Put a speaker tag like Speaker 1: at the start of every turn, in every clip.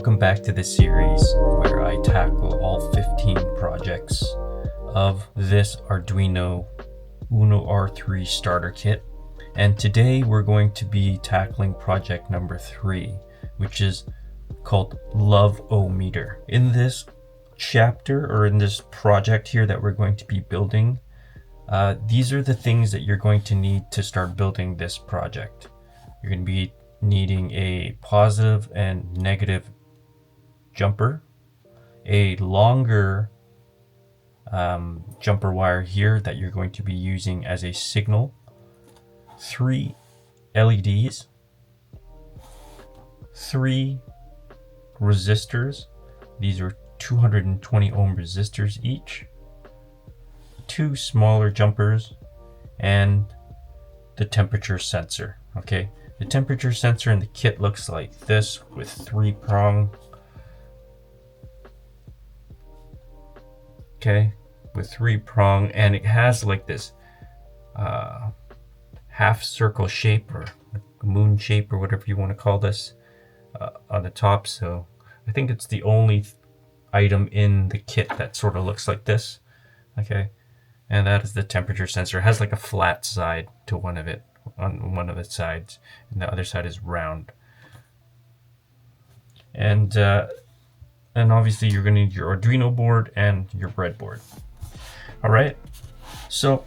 Speaker 1: Welcome back to this series where I tackle all 15 projects of this Arduino UNO R3 starter kit. And today we're going to be tackling project number 3, which is called Love-O-Meter. In this chapter, or in this project here that we're going to be building, these are the things that you're going to need to start building this project. You're going to be needing a positive and negative jumper, a longer jumper wire here that you're going to be using as a signal, 3 LEDs, 3 resistors. These are 220 ohm resistors each, 2 smaller jumpers, and the temperature sensor. Okay, the temperature sensor in the kit looks like this with 3 prong. Okay, with 3 prong, and it has like this half circle shape or moon shape or whatever you want to call this on the top. So I think it's the only item in the kit that sort of looks like this. Okay, and that is the temperature sensor. It has like a flat side to one of it, on one of the sides, and the other side is round. And obviously you're going to need your Arduino board and your breadboard. All right, so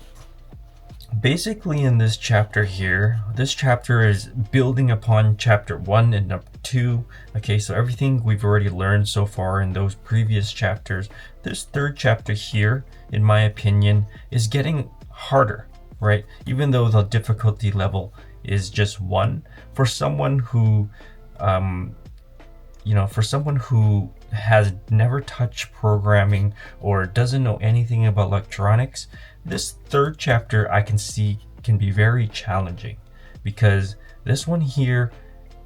Speaker 1: basically in this chapter here, this chapter is building upon chapter 1 and number 2. Okay, so everything we've already learned so far in those previous chapters, this third chapter here, in my opinion, is getting harder, right? Even though the difficulty level is just 1, for someone who for someone who has never touched programming or doesn't know anything about electronics, this third chapter I can see can be very challenging, because this one here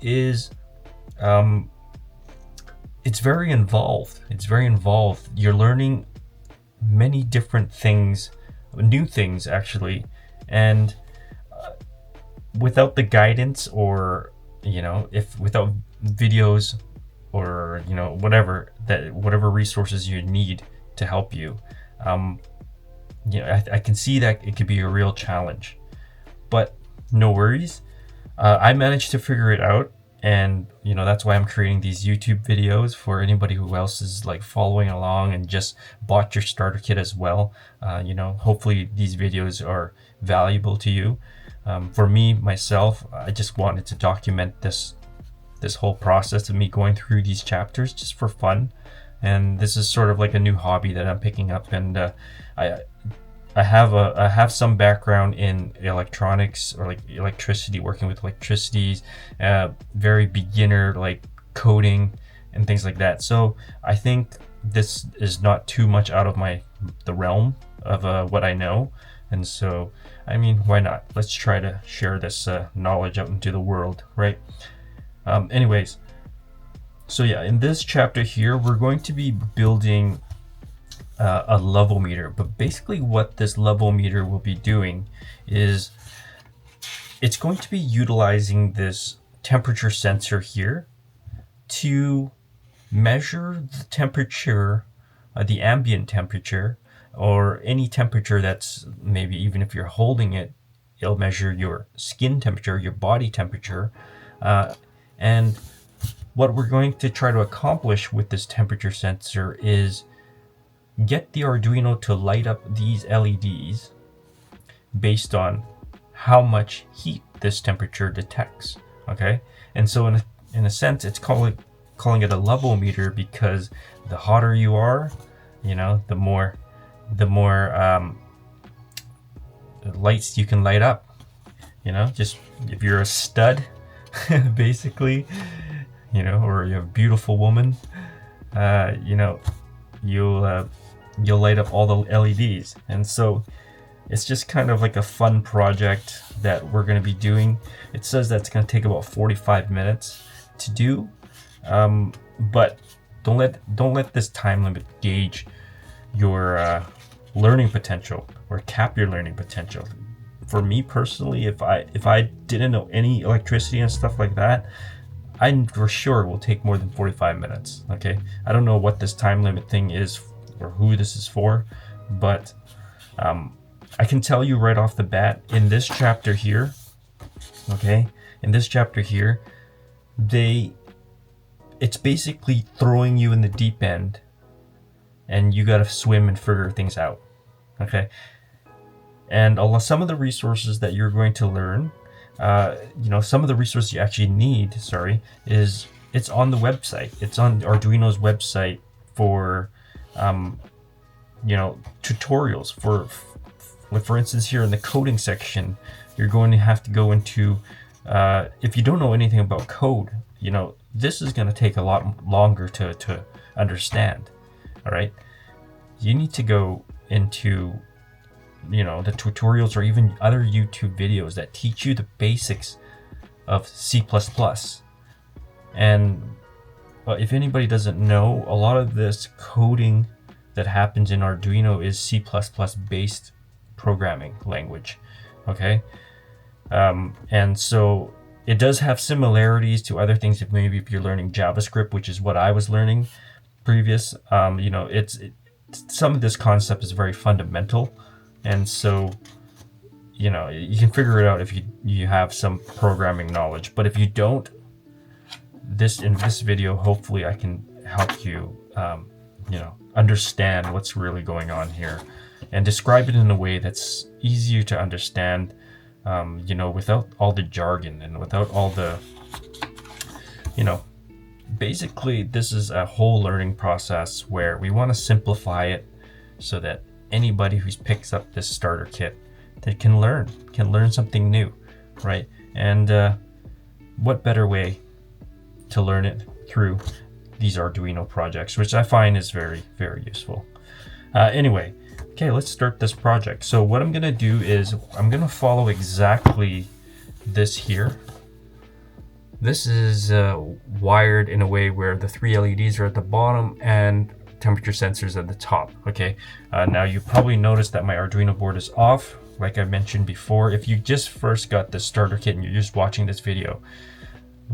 Speaker 1: is it's very involved. You're learning many different things, new things actually, and without the guidance, or if without videos, or whatever resources you need to help you, I can see that it could be a real challenge. But no worries, I managed to figure it out, and that's why I'm creating these YouTube videos for anybody who else is like following along and just bought your starter kit as well. Hopefully these videos are valuable to you. For me myself, I just wanted to document this whole process of me going through these chapters just for fun, and this is sort of like a new hobby that I'm picking up. And I have some background in electronics, or like electricity, working with electricities, very beginner like coding and things like that. So I think this is not too much out of the realm of what I know, and so I mean, why not? Let's try to share this knowledge out into the world, right? Anyways, so yeah, in this chapter here, we're going to be building a Love-O-Meter. But basically what this Love-O-Meter will be doing is it's going to be utilizing this temperature sensor here to measure the temperature, the ambient temperature, or any temperature that's, maybe even if you're holding it, it'll measure your skin temperature, your body temperature. And what we're going to try to accomplish with this temperature sensor is get the Arduino to light up these LEDs based on how much heat this temperature detects. Okay, and so in a sense, it's calling it a Love-O-Meter, because the hotter you are, the more lights you can light up. Just if you're a stud, basically, or you're a beautiful woman, you'll light up all the LEDs. And so it's just kind of like a fun project that we're going to be doing. It says that it's going to take about 45 minutes to do, but don't let this time limit gauge your learning potential or cap your learning potential. For me personally, if I didn't know any electricity and stuff like that, I for sure will take more than 45 minutes. Okay, I don't know what this time limit thing is or who this is for, but I can tell you right off the bat, in this chapter here, okay, in this chapter here, it's basically throwing you in the deep end and you gotta swim and figure things out, okay? And some of the resources that you're going to learn, some of the resources you actually need, is it's on the website. It's on Arduino's website for, tutorials for instance, here in the coding section, you're going to have to go into, if you don't know anything about code, this is going to take a lot longer to understand. All right. You need to go into, the tutorials or even other YouTube videos that teach you the basics of C++. And if anybody doesn't know, a lot of this coding that happens in Arduino is C++ based programming language. Okay. And so it does have similarities to other things. If you're learning JavaScript, which is what I was learning previous, some of this concept is very fundamental, and so you can figure it out if you have some programming knowledge. But if you don't, in this video, hopefully I can help you understand what's really going on here and describe it in a way that's easier to understand, without all the jargon and without all the, basically this is a whole learning process where we want to simplify it so that anybody who picks up this starter kit, they can learn something new, right? And what better way to learn it through these Arduino projects, which I find is very, very useful. Anyway, okay, let's start this project. So what I'm gonna do is I'm gonna follow exactly this here. This is wired in a way where the 3 LEDs are at the bottom and temperature sensors at the top. Okay, now you probably noticed that my Arduino board is off, like I mentioned before. If you just first got the starter kit and you're just watching this video,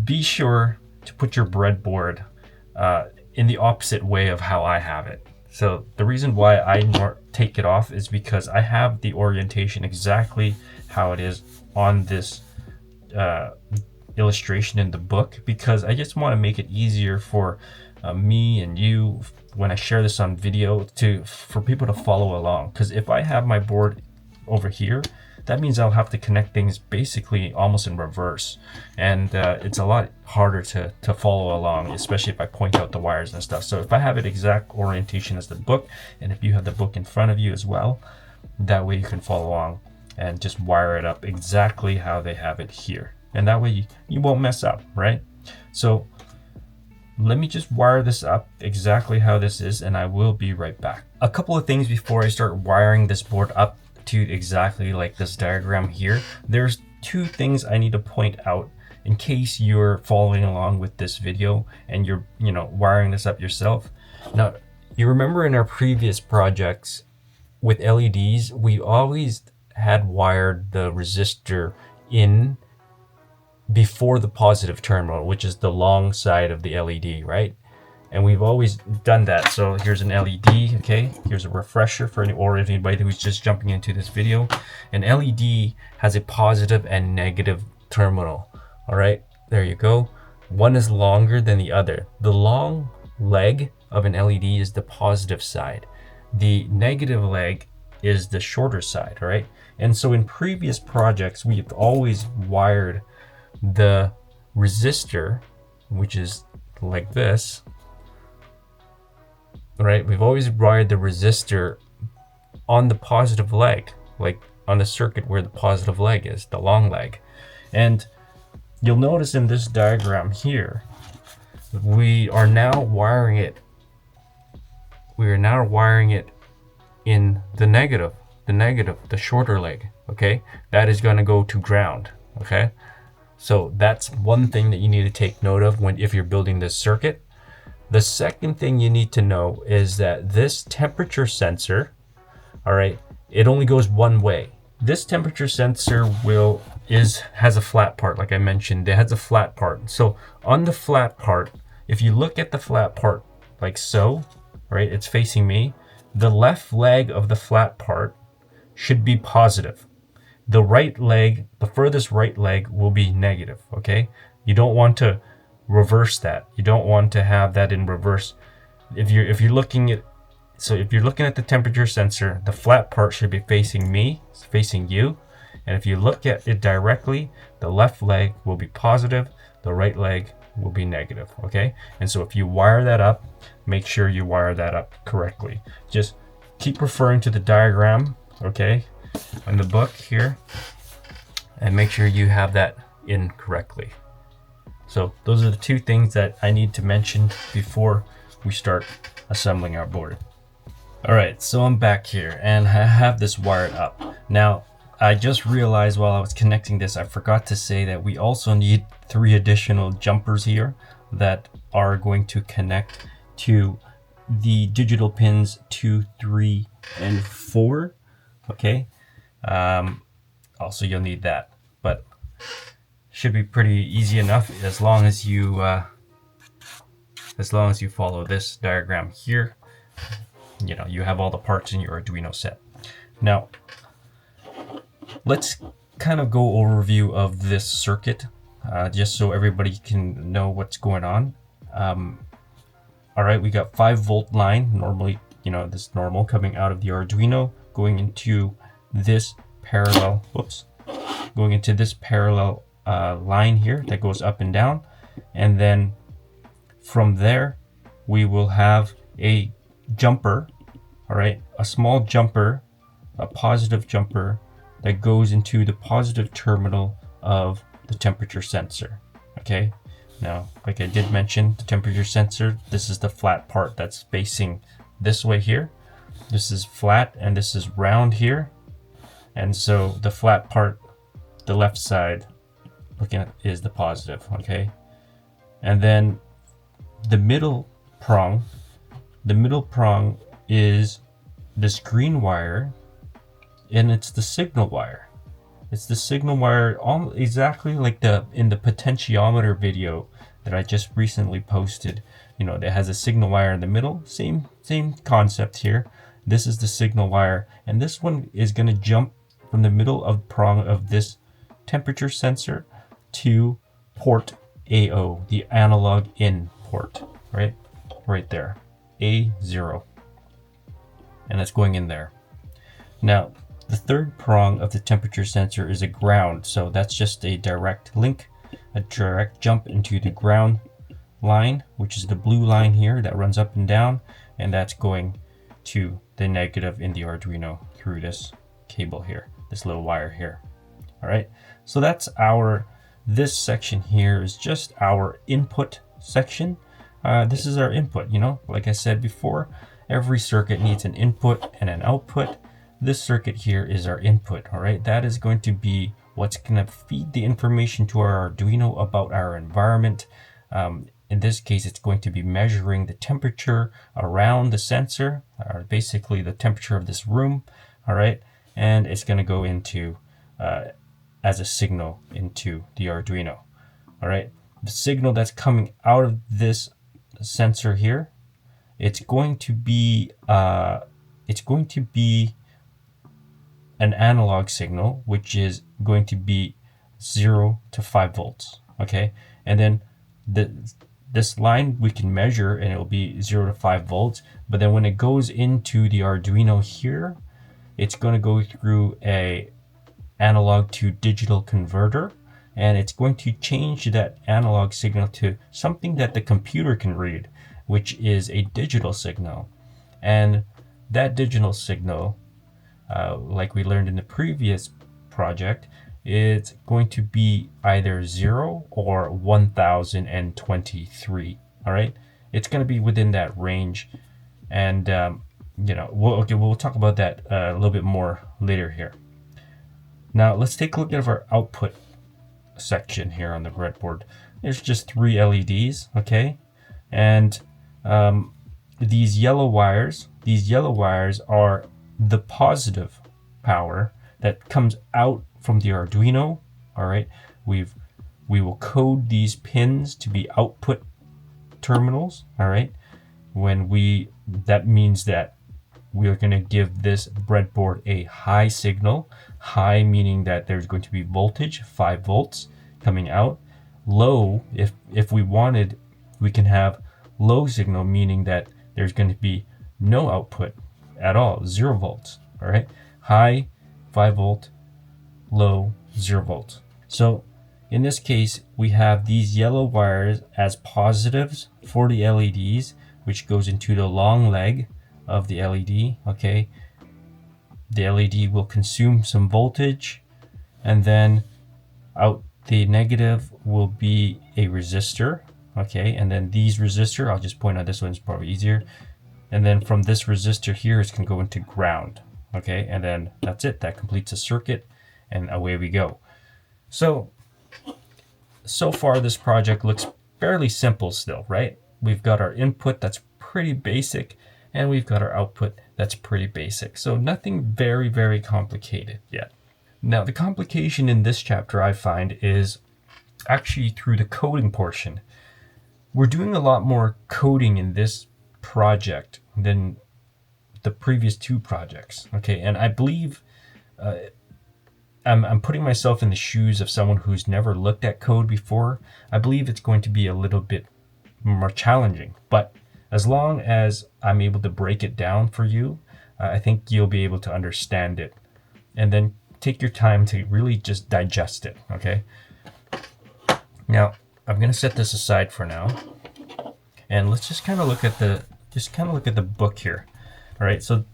Speaker 1: be sure to put your breadboard in the opposite way of how I have it. So the reason why I take it off is because I have the orientation exactly how it is on this illustration in the book, because I just want to make it easier for me and you when I share this on video for people to follow along. Because if I have my board over here, that means I'll have to connect things basically almost in reverse, and it's a lot harder to follow along, especially if I point out the wires and stuff. So if I have it exact orientation as the book, and if you have the book in front of you as well, that way you can follow along and just wire it up exactly how they have it here, and that way you won't mess up, right? So let me just wire this up exactly how this is, and I will be right back. A couple of things before I start wiring this board up to exactly like this diagram here. There's two things I need to point out in case you're following along with this video and you're wiring this up yourself. Now, you remember in our previous projects with LEDs, we always had wired the resistor in before the positive terminal, which is the long side of the LED, right? And we've always done that. So here's an LED, okay? Here's a refresher for anybody who's just jumping into this video. An LED has a positive and negative terminal, all right? There you go. One is longer than the other. The long leg of an LED is the positive side. The negative leg is the shorter side, right? And so in previous projects, we've always wired the resistor, which is like this, right? We've always wired the resistor on the positive leg, like on the circuit where the positive leg is, the long leg. And you'll notice in this diagram here, we are now wiring it in the negative, the shorter leg, okay? That is gonna go to ground, okay? So that's one thing that you need to take note of if you're building this circuit. The second thing you need to know is that this temperature sensor, all right, it only goes one way. This temperature sensor will has a flat part. Like I mentioned, it has a flat part. So on the flat part, if you look at the flat part like so, right, it's facing me, the left leg of the flat part should be positive. The right leg, the furthest right leg, will be negative. Okay, you don't want to reverse that. You don't want to have that in reverse. If you're looking at the temperature sensor, the flat part should be facing me, it's facing you. And if you look at it directly, the left leg will be positive, the right leg will be negative, okay? And so if you wire that up, make sure you wire that up correctly. Just keep referring to the diagram, okay, in the book here, and make sure you have that in correctly. So those are the two things that I need to mention before we start assembling our board. All right, so I'm back here and I have this wired up. Now, I just realized while I was connecting this, I forgot to say that we also need 3 additional jumpers here that are going to connect to the digital pins 2, 3, and 4. Okay. Also, you'll need that, but should be pretty easy enough as long as you follow this diagram here. You know, you have all the parts in your Arduino set. Now, let's kind of go overview of this circuit, just so everybody can know what's going on. All right, we got 5-volt line, normally, you know, this normal coming out of the Arduino, going into this parallel, line here that goes up and down. And then from there, we will have a jumper, all right, a small jumper, a positive jumper that goes into the positive terminal of the temperature sensor. Okay, now, like I did mention, the temperature sensor, this is the flat part that's facing this way here. This is flat and this is round here. And so the flat part, the left side, looking at, is the positive, okay? And then the middle prong is this green wire, and it's the signal wire. It's the signal wire, exactly like in the potentiometer video that I just recently posted. You know, that has a signal wire in the middle. Same concept here. This is the signal wire, and this one is going to jump from the middle of prong of this temperature sensor to port AO, the analog in port, right there, A0, and it's going in there. Now, the third prong of the temperature sensor is a ground, so that's just a direct link, a direct jump into the ground line, which is the blue line here that runs up and down, and that's going to the negative in the Arduino through this cable here, this little wire here. All right, so that's this section here is just our input section. This is our input, you know, like I said before, every circuit needs an input and an output. This circuit here is our input, all right? That is going to be what's going to feed the information to our Arduino about our environment. In this case, it's going to be measuring the temperature around the sensor, or basically the temperature of this room, all right? And it's going to go into, as a signal into the Arduino, all right? The signal that's coming out of this sensor here, it's going to be an analog signal, which is going to be 0 to 5 volts, okay? And then this line we can measure and it will be 0 to 5 volts, but then when it goes into the Arduino here, it's going to go through a analog to digital converter, and it's going to change that analog signal to something that the computer can read, which is a digital signal. And that digital signal, like we learned in the previous project, it's going to be either 0 or 1023. All right, it's going to be within that range, and you know, we'll talk about that a little bit more later here. Now let's take a look at our output section here on the breadboard. There's just 3 LEDs, okay, and these yellow wires are the positive power that comes out from the Arduino, All right, we will code these pins to be output terminals. All right, that means that we are going to give this breadboard a high signal. High meaning that there's going to be voltage, 5 volts coming out. Low, if we wanted, we can have low signal, meaning that there's going to be no output at all, 0 volts. All right, high, 5 volt, low, 0 volts. So in this case, we have these yellow wires as positives for the LEDs, which goes into the long leg of the LED. Okay, the LED will consume some voltage, and then out the negative will be a resistor. Okay, and then these resistor, I'll just point out this one's probably easier, and then from this resistor here, it's going to go into ground. Okay, and then that's it. That completes a circuit, and away we go. So far this project looks fairly simple still, right? We've got our input that's pretty basic, and we've got our output that's pretty basic. So nothing very, very complicated yet. Now the complication in this chapter I find is actually through the coding portion. We're doing a lot more coding in this project than the previous 2 projects. Okay, and I believe I'm putting myself in the shoes of someone who's never looked at code before. I believe it's going to be a little bit more challenging, but as long as I'm able to break it down for you, I think you'll be able to understand it, and then take your time to really just digest it. Okay, now I'm going to set this aside for now, and let's just kind of look at the book here. All right, so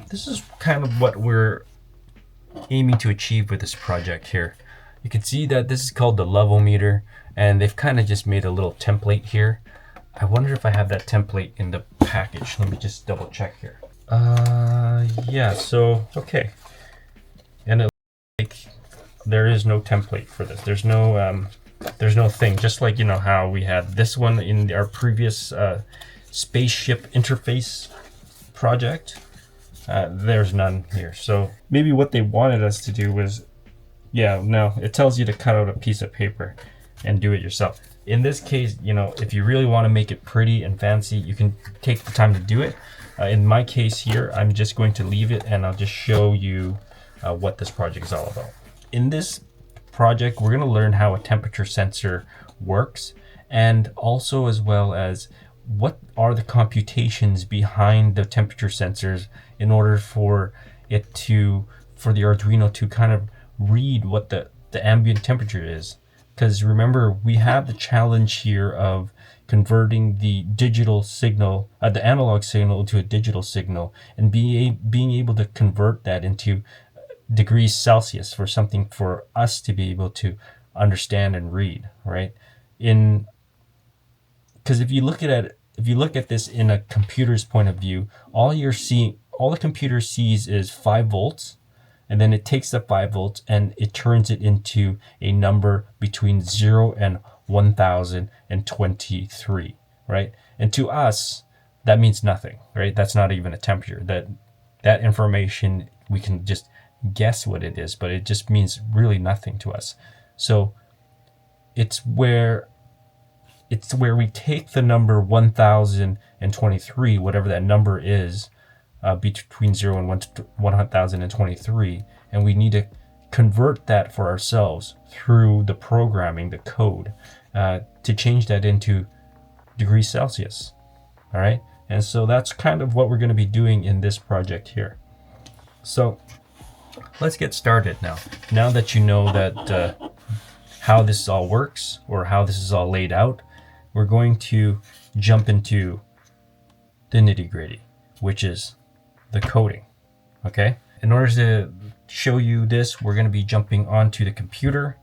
Speaker 1: this is kind of what we're aiming to achieve with this project here. You can see that this is called the level meter, and they've kind of just made a little template here. I wonder if I have that template in the package. Let me just double check here. Yeah, so okay, and it looks like there is no template for this. There's no thing, just like, you know, how we had this one in our previous spaceship interface project. There's none here. So maybe what they wanted us to do was, yeah, no, it tells you to cut out a piece of paper and do it yourself. In this case, you know, if you really want to make it pretty and fancy, you can take the time to do it. In my case here, I'm just going to leave it, and I'll just show you what this project is all about. In this project, we're going to learn how a temperature sensor works, and also as well as what are the computations behind the temperature sensors in order for the Arduino to kind of read what the ambient temperature is. Because remember, we have the challenge here of converting the digital signal, the analog signal, to a digital signal, and being able to convert that into degrees Celsius for something for us to be able to understand and read, right? Because if you look at this in a computer's point of view, all the computer sees is 5 volts, and then it takes the 5 volts and it turns it into a number between 0 and 1023, right? And to us, that means nothing, right? That's not even a temperature. That information, we can just guess what it is, but it just means really nothing to us. So it's where we take the number 1023, whatever that number is, between 0 and 1023, and we need to convert that for ourselves through the programming, the code, to change that into degrees Celsius. All right, and so that's kind of what we're going to be doing in this project here. So let's get started now. Now that you know that how this all works, or how this is all laid out, we're going to jump into the nitty-gritty, which is the coding. Okay, in order to show you this, we're going to be jumping onto the computer,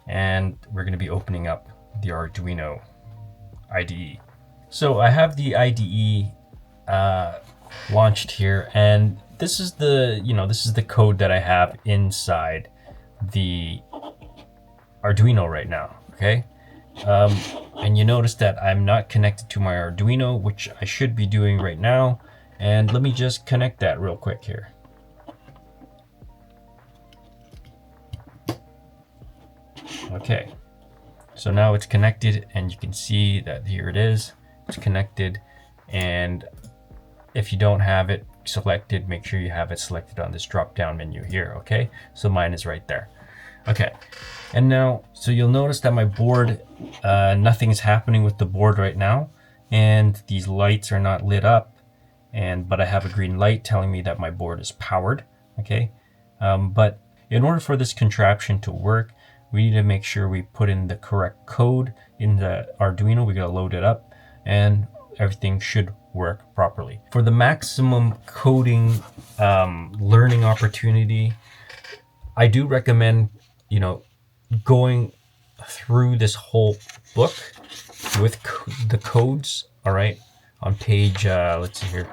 Speaker 1: and we're going to be opening up the Arduino IDE. So I have the IDE launched here, and this is the code that I have inside the Arduino right now. Okay, and you notice that I'm not connected to my Arduino, which I should be doing right now. And let me just connect that real quick here. Okay, so now it's connected, and you can see that here it is. It's connected, and if you don't have it selected, make sure you have it selected on this drop down menu here. Okay, so mine is right there. Okay, and now, so you'll notice that my board, nothing's happening with the board right now, and these lights are not lit up, but I have a green light telling me that my board is powered. Okay, but in order for this contraption to work, we need to make sure we put in the correct code in the Arduino. We gotta load it up, and everything should work properly. For the maximum coding learning opportunity, I do recommend, going through this whole book with the codes, all right, on page, let's see here,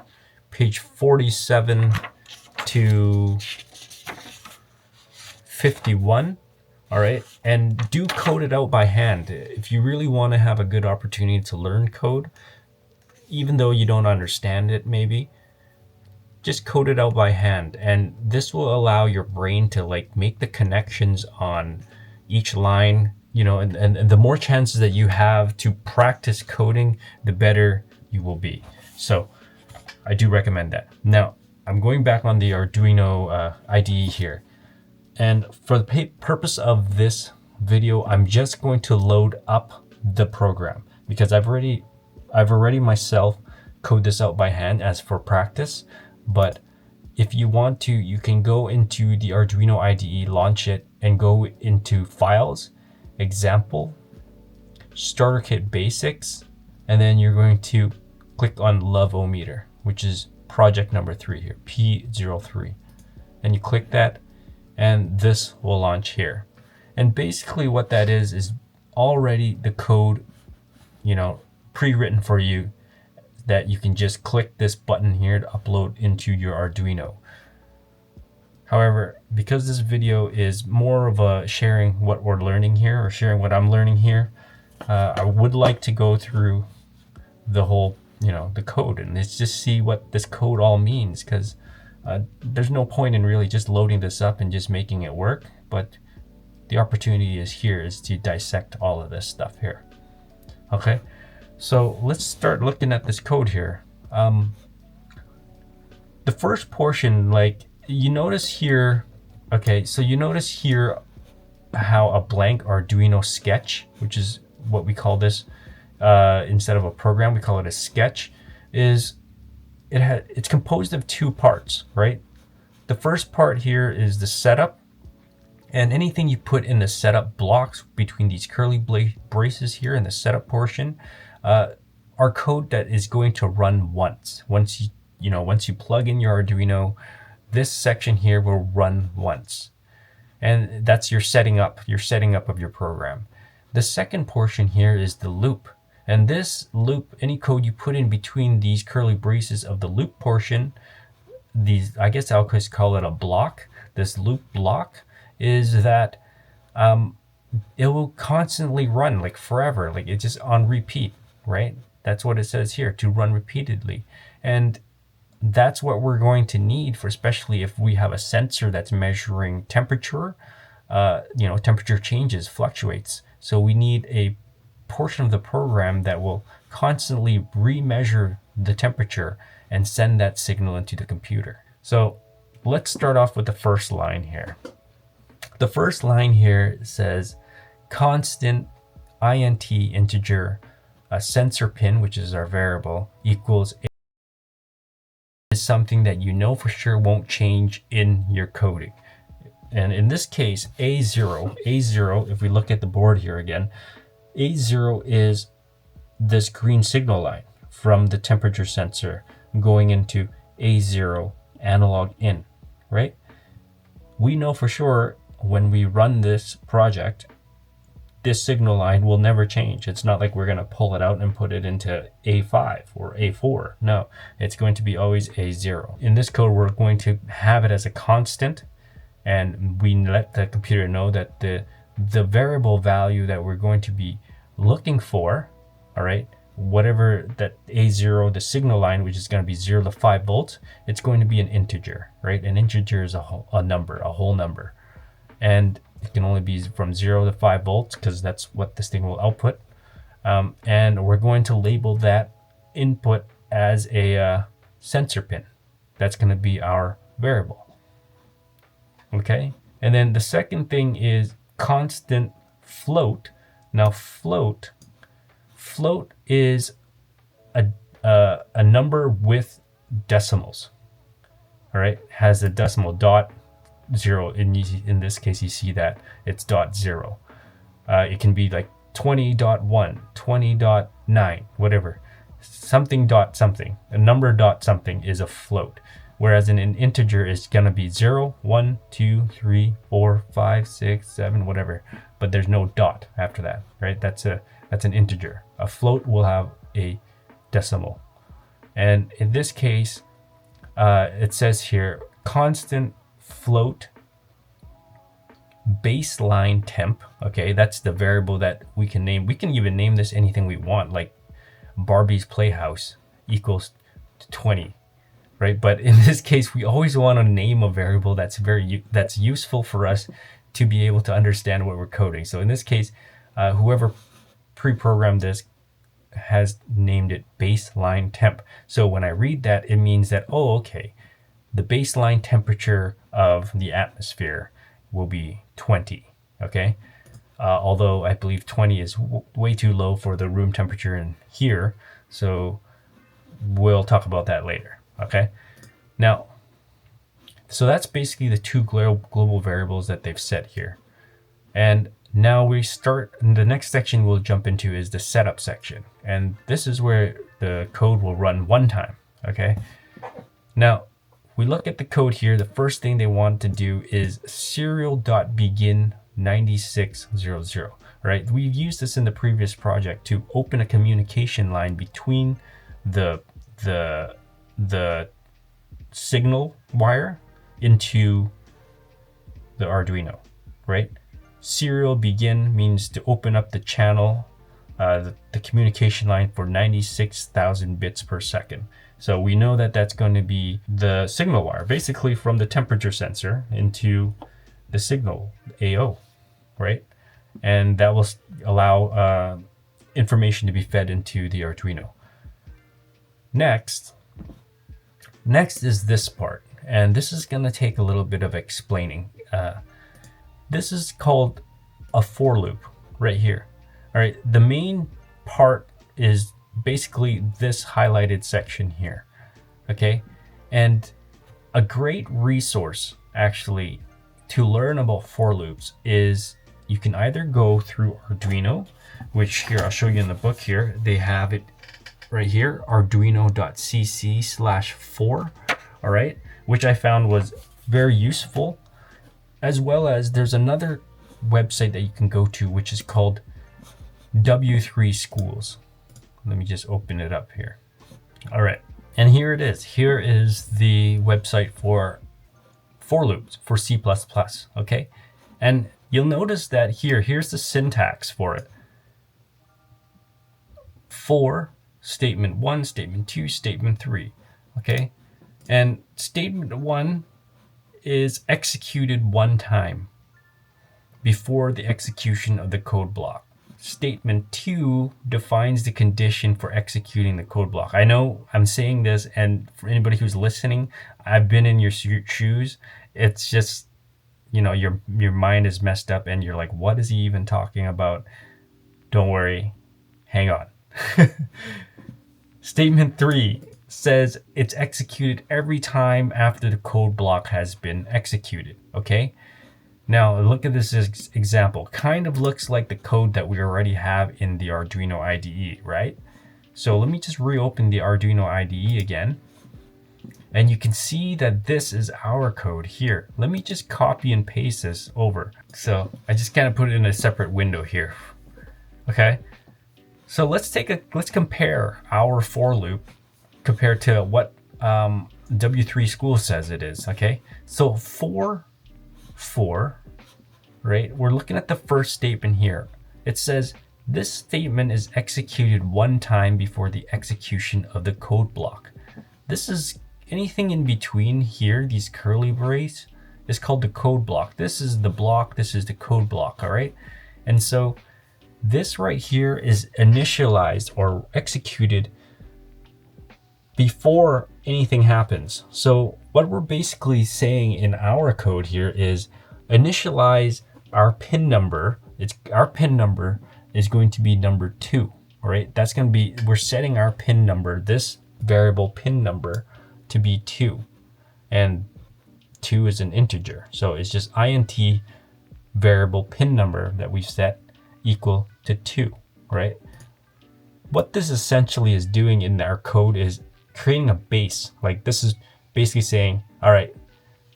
Speaker 1: page 47 to 51, all right, and do code it out by hand. If you really want to have a good opportunity to learn code, even though you don't understand it, maybe just code it out by hand, and this will allow your brain to like make the connections on each line, and the more chances that you have to practice coding, the better you will be. So I do recommend that. Now I'm going back on the Arduino IDE here, and for the purpose of this video, I'm just going to load up the program because I've already myself code this out by hand as for practice. But if you want to, you can go into the Arduino IDE, launch it, and go into Files, Example, Starter Kit Basics, and then you're going to click on Love-O-Meter, which is project number 3 here, P03. And you click that, and this will launch here. And basically what that is already the code, pre-written for you, that you can just click this button here to upload into your Arduino. However, because this video is more of a sharing what we're learning here, or sharing what I'm learning here, I would like to go through the whole, the code, and let's just see what this code all means, because there's no point in really just loading this up and just making it work, but the opportunity is to dissect all of this stuff here. Okay. So let's start looking at this code here. The first portion, you notice here, okay, so you notice here how a blank Arduino sketch, which is what we call this, instead of a program, we call it a sketch, it's composed of 2 parts, right? The first part here is the setup, and anything you put in the setup blocks between these curly braces here in the setup portion, are code that is going to run once you plug in your Arduino. This section here will run once, and that's your setting up of your program. The second portion here is the loop, and this loop, any code you put in between these curly braces of the loop portion, I guess I'll just call it a block. This loop block is that it will constantly run forever, it's just on repeat. Right? That's what it says here, to run repeatedly. And that's what we're going to need for, especially if we have a sensor that's measuring temperature, temperature changes, fluctuates. So we need a portion of the program that will constantly remeasure the temperature and send that signal into the computer. So let's start off with the first line here. The first line here says constant int integer, a sensor pin, which is our variable, equals is something that for sure won't change in your coding. And in this case, A0, if we look at the board here again, A0 is this green signal line from the temperature sensor going into A0 analog in, right? We know for sure when we run this project, this signal line will never change. It's not like we're going to pull it out and put it into A5 or A4. No, it's going to be always A0. In this code, we're going to have it as a constant, and we let the computer know that the variable value that we're going to be looking for, all right, whatever that A0, the signal line, which is going to be 0 to 5 volts, it's going to be an integer, right? An integer is a whole number. And It can only be from 0 to 5 volts because that's what this thing will output. And we're going to label that input as a sensor pin. That's going to be our variable. Okay, and then the second thing is constant float. Now float is a number with decimals. All right, has a decimal dot 0. In this case, you see that it's dot 0. It can be like 20.1, 20.9, whatever. Something dot something. A number dot something is a float. Whereas an integer is gonna be 0, 1, 2, 3, 4, 5, 6, 7, whatever. But there's no dot after that, right? That's an integer. A float will have a decimal. And in this case, it says here, constant float baseline temp. Okay, that's the variable that we can name. We can even name this anything we want, like Barbie's Playhouse equals 20, right? But in this case, we always want to name a variable that's useful for us to be able to understand what we're coding. So in this case, whoever pre-programmed this has named it baseline temp. So when I read that, it means that, oh, okay, the baseline temperature of the atmosphere will be 20, okay? Although I believe 20 is way too low for the room temperature in here, so we'll talk about that later, okay? Now, so that's basically the two global variables that they've set here. And now we start, the next section we'll jump into is the setup section. And this is where the code will run one time, okay? Now, we look at the code here. The first thing they want to do is serial.begin 9600, right? We've used this in the previous project to open a communication line between the signal wire into the Arduino, right? Serial begin means to open up the channel, the communication line for 96,000 bits per second. So we know that that's going to be the signal wire, basically from the temperature sensor into the signal AO, right? And that will allow information to be fed into the Arduino. Next is this part, and this is going to take a little bit of explaining. This is called a for loop right here. All right, the main part is basically this highlighted section here, okay? And a great resource actually to learn about for loops is you can either go through Arduino, which here I'll show you in the book here. They have it right here, arduino.cc/for, all right, which I found was very useful, as well as there's another website that you can go to, which is called W3 Schools. Let me just open it up here. All right, and here it is. Here is the website for loops for C++, okay? And you'll notice that here's the syntax for it. For statement 1, statement 2, statement 3, okay? And statement 1 is executed one time before the execution of the code block. Statement 2 defines the condition for executing the code block. I know I'm saying this, and for anybody who's listening, I've been in your shoes. It's just, you know, your mind is messed up and you're like, what is he even talking about? Don't worry, hang on. Statement 3 says it's executed every time after the code block has been executed, okay? Now look at this example. Kind of looks like the code that we already have in the Arduino IDE, right? So let me just reopen the Arduino IDE again. And you can see that this is our code here. Let me just copy and paste this over. So I just kind of put it in a separate window here. Okay. So let's compare our for loop compared to what W3 School says it is. Okay. So for, right? We're looking at the first statement here. It says this statement is executed one time before the execution of the code block. This is anything in between here, these curly braces, is called the code block. This is the block, this is the code block, all right? And so this right here is initialized or executed before anything happens. So what we're basically saying in our code here is initialize our pin number. Our pin number is going to be number 2, all right? That's going to be, we're setting our pin number, this variable pin number, to be 2. And 2 is an integer. So it's just int variable pin number that we've set equal to 2, right? What this essentially is doing in our code is creating a base. Like this is basically saying, all right,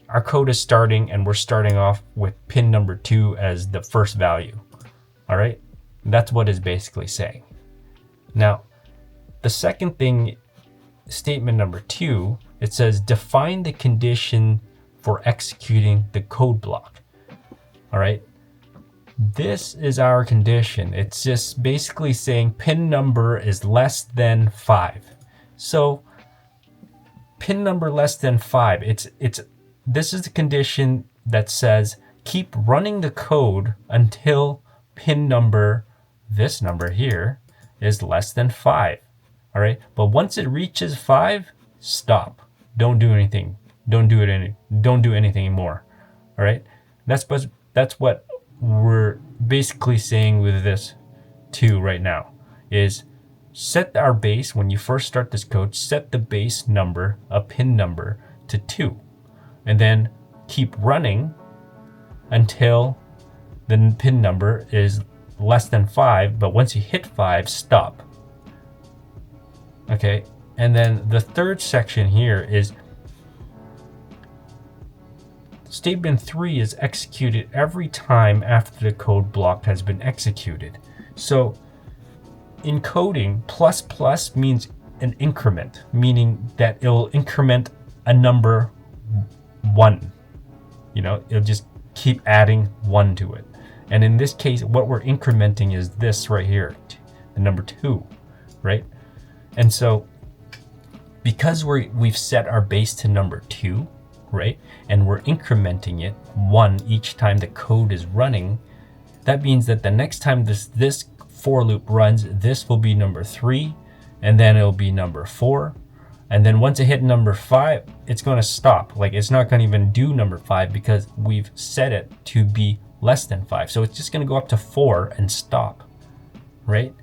Speaker 1: our code is starting and we're starting off with pin number 2 as the first value. All right, that's what it's basically saying. Now, the second thing, statement number 2, it says define the condition for executing the code block. All right, this is our condition. It's just basically saying pin number is less than 5. So pin number less than 5, this is the condition that says keep running the code until pin number, this number here, is less than 5. All right, but once it reaches 5, stop. Don't do anything. Don't do anything anymore. All right, that's what we're basically saying with this 2 right now, is set our base. When you first start this code, set the base number, a pin number, to 2, and then keep running until the pin number is less than 5, but once you hit 5, stop. Okay, and then the third section here is statement 3 is executed every time after the code block has been executed. So in coding, plus plus means an increment, meaning that it'll increment a number 1. You know, it'll just keep adding 1 to it. And in this case, what we're incrementing is this right here, the number 2, right? And so because we've set our base to number 2, right? And we're incrementing it 1 each time the code is running, that means that the next time this for loop runs, this will be number 3, and then it'll be number 4. And then once it hit number 5, it's going to stop. Like it's not going to even do number 5 because we've set it to be less than 5. So it's just going to go up to 4 and stop, right?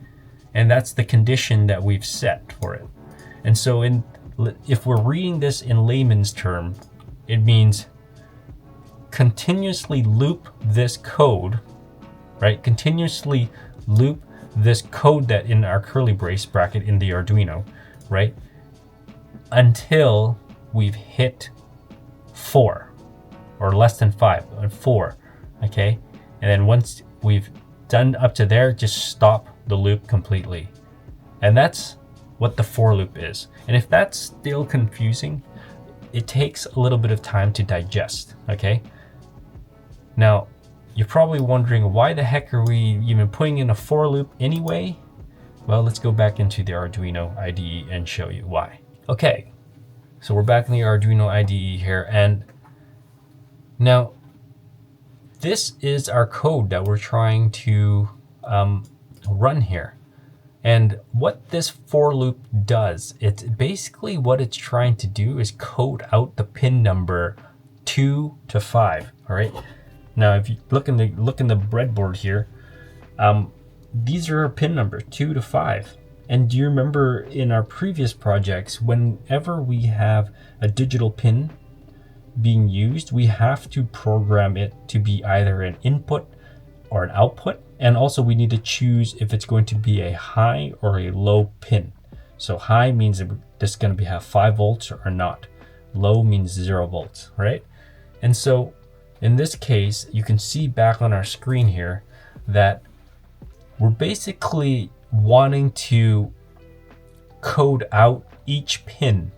Speaker 1: And that's the condition that we've set for it. And so if we're reading this in layman's term, it means continuously loop this code, right? Continuously loop this code that in our curly brace bracket in the Arduino, right? Until we've hit 4 or less than 5 or 4, okay? And then once we've done up to there, just stop the loop completely. And that's what the for loop is. And if that's still confusing, it takes a little bit of time to digest, okay? Now, you're probably wondering, why the heck are we even putting in a for loop anyway? Well, let's go back into the Arduino IDE and show you why. Okay, so we're back in the Arduino IDE here, and now this is our code that we're trying to run here. And what this for loop does, it's basically what it's trying to do is code out the pin number 2 to 5. All right. Now, if you look in the breadboard here, these are our pin numbers 2 to 5. And do you remember in our previous projects, whenever we have a digital pin being used, we have to program it to be either an input or an output. And also we need to choose if it's going to be a high or a low pin. So high means this is going to have 5 volts or not. Low means 0 volts, right? And so in this case, you can see back on our screen here that we're basically wanting to code out each pin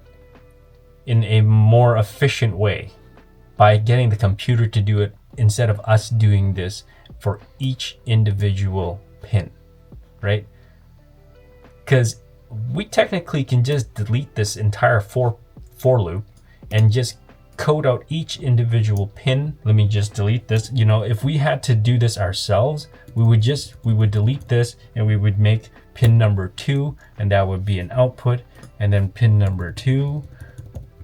Speaker 1: in a more efficient way by getting the computer to do it instead of us doing this for each individual pin, right? Because we technically can just delete this entire for loop and just code out each individual pin. Let me just delete this. You know, if we had to do this ourselves, we would delete this and we would make pin number 2, and that would be an output, and then pin number 2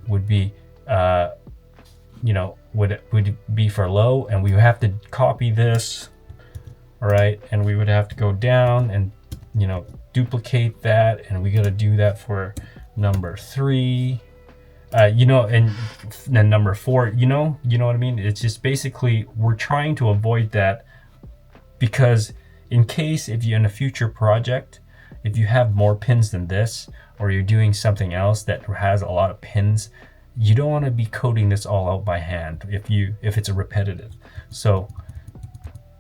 Speaker 1: would be you know, would be for low, and we would have to copy this, all right, and we would have to go down and, you know, duplicate that, and we got to do that for number 3, you know, and then number 4, you know what I mean? It's just basically we're trying to avoid that, because in case if you're in a future project, if you have more pins than this, or you're doing something else that has a lot of pins, you don't want to be coding this all out by hand if it's a repetitive. So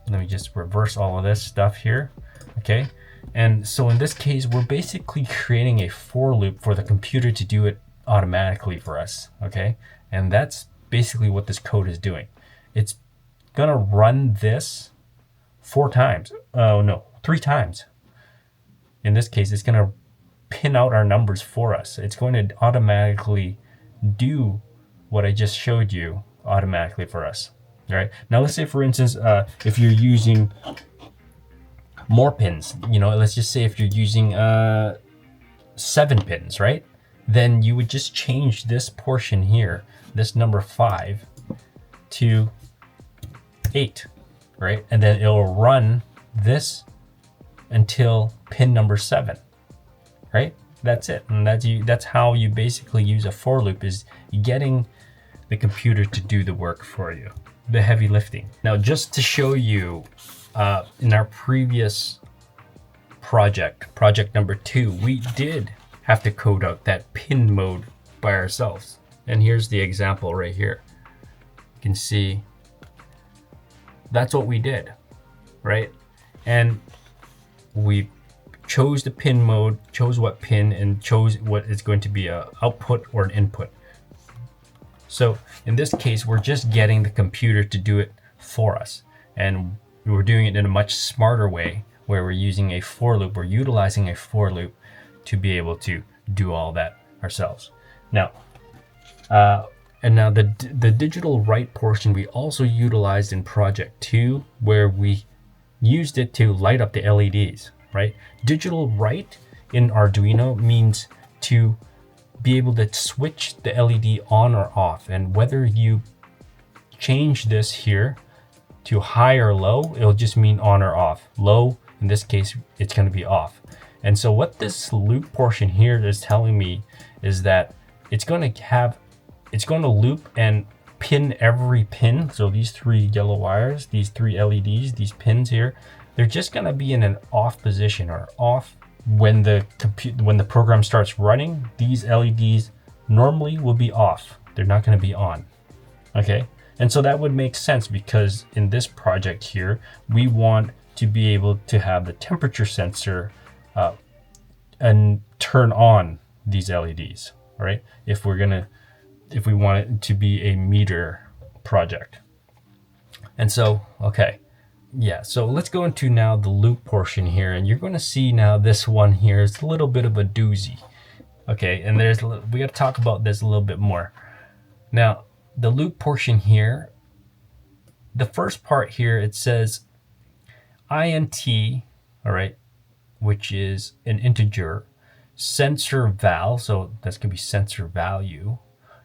Speaker 1: let me just reverse all of this stuff here. Okay, and so in this case, we're basically creating a for loop for the computer to do it automatically for us. Okay, and that's basically what this code is doing. It's gonna run this 4 times. Oh no, 3 times. In this case, it's gonna pin out our numbers for us. It's going to automatically do what I just showed you automatically for us. All right, now let's say, for instance, if you're using more pins, you know, let's just say if you're using 7 pins, right, then you would just change this portion here, this number 5 to 8, right, and then it'll run this until pin number 7, right? That's it, and that's how you basically use a for loop, is getting the computer to do the work for you, the heavy lifting. Now, just to show you, in our previous project number 2, we did have to code out that pin mode by ourselves, and here's the example right here. You can see that's what we did, right? And we chose the pin mode, chose what pin, and chose what is going to be a output or an input. So in this case, we're just getting the computer to do it for us, and we're doing it in a much smarter way, where we're using a for loop, we're utilizing a for loop to be able to do all that ourselves. Now, and now the digital write portion we also utilized in project 2, where we used it to light up the LEDs. Right? Digital write in Arduino means to be able to switch the LED on or off, and whether you change this here to high or low, it'll just mean on or off. Low, in this case, it's going to be off. And so what this loop portion here is telling me is that it's going to loop and pin every pin. So these 3 yellow wires, these 3 LEDs, these pins here, they're just going to be in an off position, or off when the program starts running. These LEDs normally will be off. They're not going to be on. Okay, and so that would make sense, because in this project here, we want to be able to have the temperature sensor and turn on these LEDs, right? If we want it to be a meter project. And so, okay. Yeah, so let's go into now the loop portion here, and you're going to see now this one here is a little bit of a doozy. Okay, and we got to talk about this a little bit more. Now, the loop portion here, the first part here, it says int, all right, which is an integer, sensor val, so that's going to be sensor value,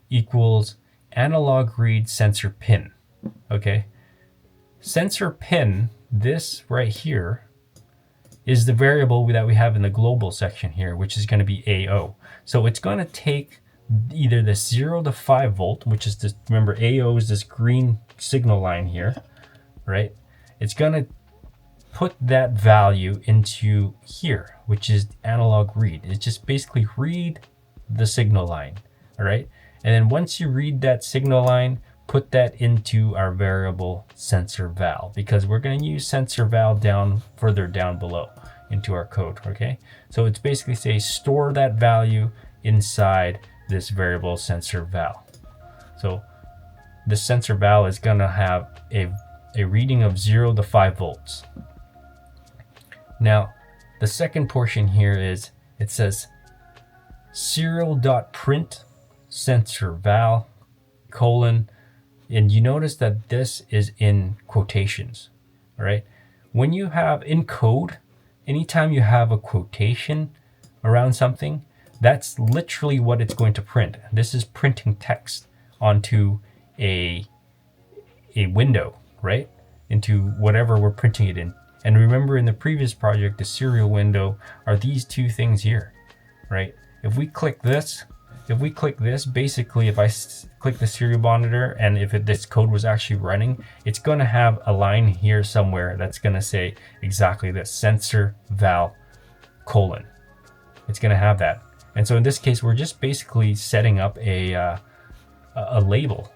Speaker 1: equals analog read sensor pin. Okay. Sensor pin, this right here, is the variable that we have in the global section here, which is going to be AO. So it's going to take either the 0 to 5 volt, which is this, remember AO is this green signal line here, right? It's going to put that value into here, which is analog read. It's just basically read the signal line, all right? And then once you read that signal line, put that into our variable sensor val, because we're going to use sensor val further down below into our code. Okay, so it's basically say store that value inside this variable sensor val. So the sensor val is going to have a reading of 0 to 5 volts. Now the second portion here is, it says serial.print sensor val semicolon, and you notice that this is in quotations, all right? When you have in code, anytime you have a quotation around something, that's literally what it's going to print. This is printing text onto a window, right? Into whatever we're printing it in. And remember in the previous project, the serial window are these two things here, right? If we click this, basically if I click the serial monitor and if this code was actually running, it's going to have a line here somewhere that's going to say exactly this, sensor val colon. It's going to have that. And so in this case, we're just basically setting up a label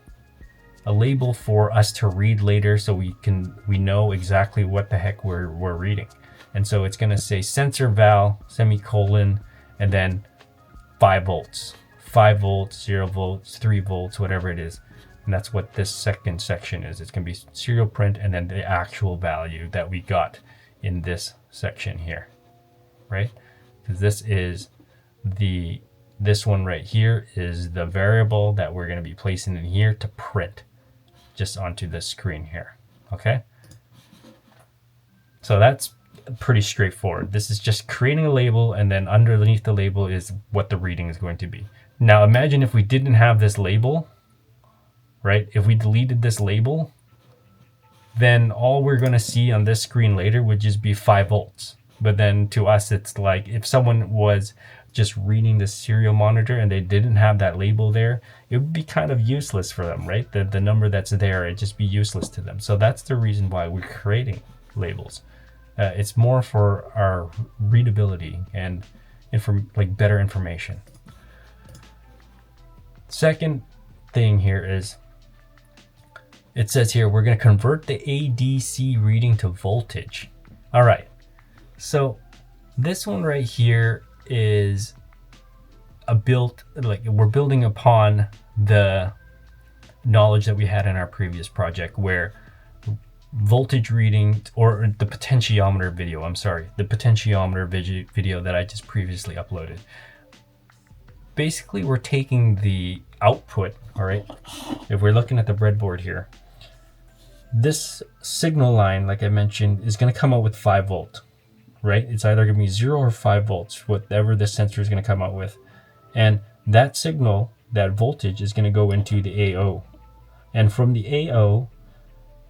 Speaker 1: for us to read later, so we know exactly what the heck we're reading. And so it's going to say sensor val semicolon and then 5 volts, 0 volts, 3 volts, whatever it is. And that's what this second section is. It's going to be serial print and then the actual value that we got in this section here, right? Because this one right here is the variable that we're going to be placing in here to print just onto the screen here. Okay, so that's pretty straightforward. This is just creating a label, and then underneath the label is what the reading is going to be. Now imagine if we didn't have this label, right? If we deleted this label, then all we're going to see on this screen later would just be 5 volts. But then to us, it's like if someone was just reading the serial monitor and they didn't have that label there, it would be kind of useless for them, right? The number that's there, it'd just be useless to them. So that's the reason why we're creating labels. It's more for our readability and better information. Second thing here is, it says here, we're going to convert the ADC reading to voltage. All right. So this one right here is we're building upon the knowledge that we had in our previous project, where voltage reading, or the potentiometer video that I just previously uploaded. Basically, we're taking the output, all right? If we're looking at the breadboard here, this signal line, like I mentioned, is going to come out with 5 volt, right? It's either going to be 0 or 5 volts, whatever the sensor is going to come out with. And that signal, that voltage, is going to go into the AO. And from the AO,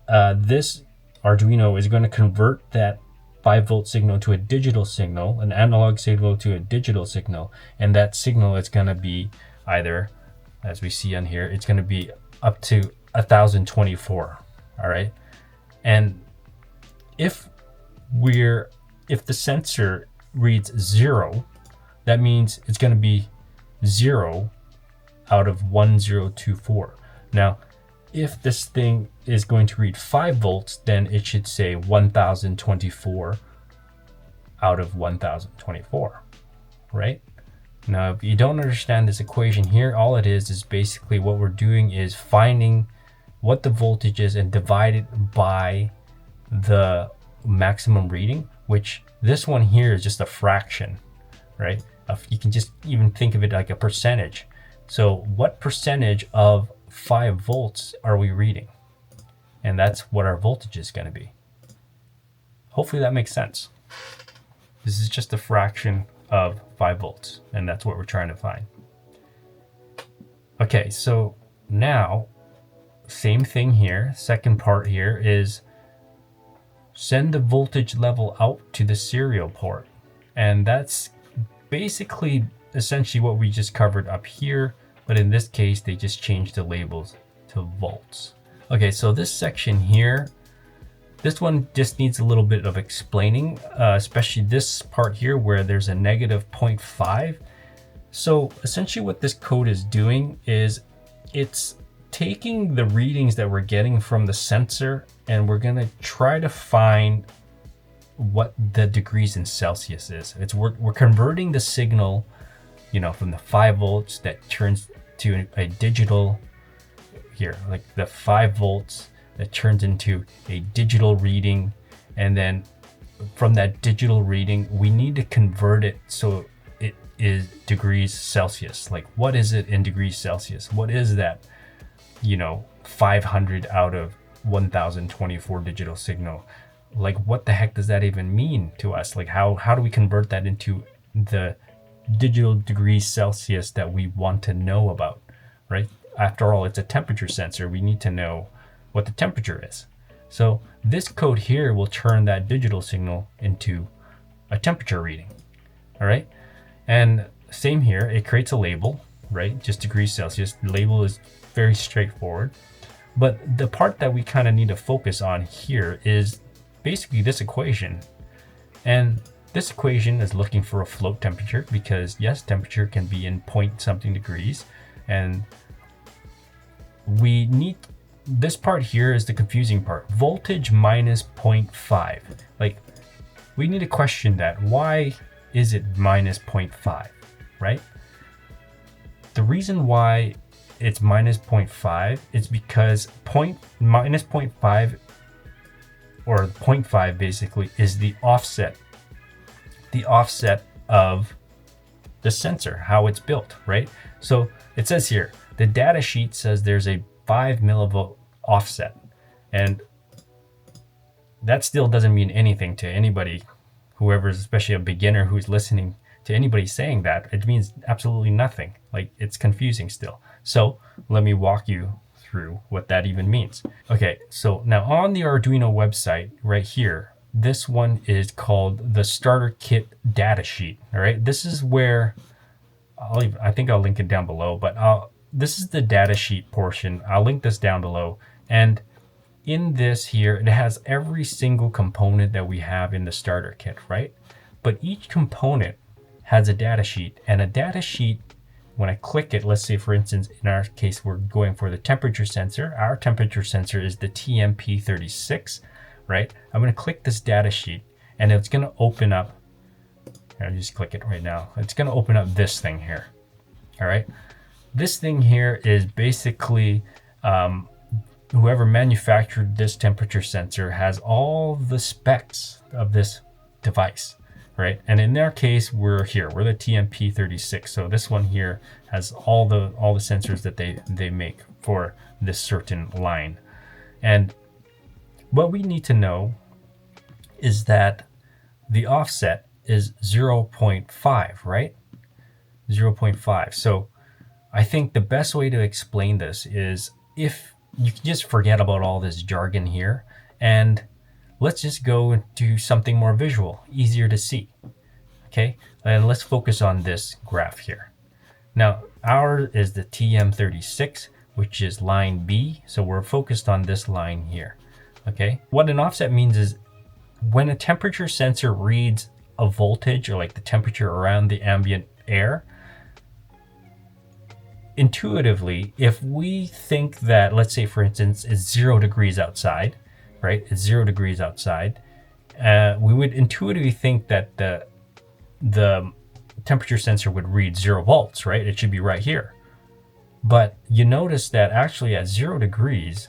Speaker 1: this Arduino is going to convert that 5 volt signal to a digital signal, an analog signal to a digital signal. And that signal is going to be either, as we see on here, it's going to be up to 1024. All right. And if the sensor reads 0, that means it's going to be 0 out of 1024. Now, if this thing is going to read 5 volts, then it should say 1024 out of 1024, right? Now, if you don't understand this equation here, all it is basically what we're doing is finding what the voltage is and divide it by the maximum reading, which this one here is just a fraction, right? You can just even think of it like a percentage. So what percentage of 5 volts are we reading? And that's what our voltage is going to be. Hopefully that makes sense. This is just a fraction of 5 volts, and that's what we're trying to find. Okay, so now, same thing here. Second part here is send the voltage level out to the serial port. And that's basically essentially what we just covered up here, but in this case, they just changed the labels to volts. Okay, so this section here, this one just needs a little bit of explaining, especially this part here where there's a negative 0.5. So essentially what this code is doing is it's taking the readings that we're getting from the sensor, and we're gonna try to find what the degrees in Celsius is. We're converting the signal, from the 5 volts that turns to a digital here, like the 5 volts that turns into a digital reading. And then from that digital reading, we need to convert it so it is degrees Celsius. Like, what is it in degrees Celsius? What is that, 500 out of 1024 digital signal. Like, what the heck does that even mean to us? Like, how do we convert that into the digital degrees Celsius that we want to know about, right? After all, it's a temperature sensor. We need to know what the temperature is. So this code here will turn that digital signal into a temperature reading. All right. And same here, it creates a label, right? Just degrees Celsius. The label is very straightforward. But the part that we kind of need to focus on here is basically this equation. And this equation is looking for a float temperature because yes, temperature can be in point something degrees. And we need, this part here is the confusing part. Voltage minus 0.5. Like, we need to question that. Why is it minus 0.5, right? The reason why it's minus 0.5 is because minus 0.5 or 0.5 basically is the offset of the sensor, how it's built, right? So it says here, the data sheet says there's a 5 millivolt offset, and that still doesn't mean anything to anybody, whoever's, especially a beginner who's listening to anybody saying that. It means absolutely nothing. Like, it's confusing still. So let me walk you through what that even means. Okay, so now on the Arduino website right here, this one is called the starter kit data sheet. All right, this is where I think I'll link it down below, but this is the data sheet portion. I'll link this down below. And in this here, it has every single component that we have in the starter kit, right? But each component has a data sheet, and a data sheet, when I click it, let's say for instance, in our case, we're going for the temperature sensor. Our temperature sensor is the TMP36, right? I'm going to click this data sheet and it's going to open up. I'll just click it right now. It's going to open up this thing here. All right. This thing here is basically whoever manufactured this temperature sensor has all the specs of this device, right? And in their case, we're the TMP36. So this one here has all the sensors that they make for this certain line. And what we need to know is that the offset is 0.5, right? 0.5. So I think the best way to explain this is if you can just forget about all this jargon here, and let's just go into something more visual, easier to see. Okay, and let's focus on this graph here. Now, ours is the TM36, which is line B. So we're focused on this line here. Okay, what an offset means is when a temperature sensor reads a voltage, or like the temperature around the ambient air, intuitively, if we think that, let's say for instance, it's 0 degrees outside, right? It's 0 degrees outside. We would intuitively think that the temperature sensor would read 0 volts, right? It should be right here. But you notice that actually at 0 degrees,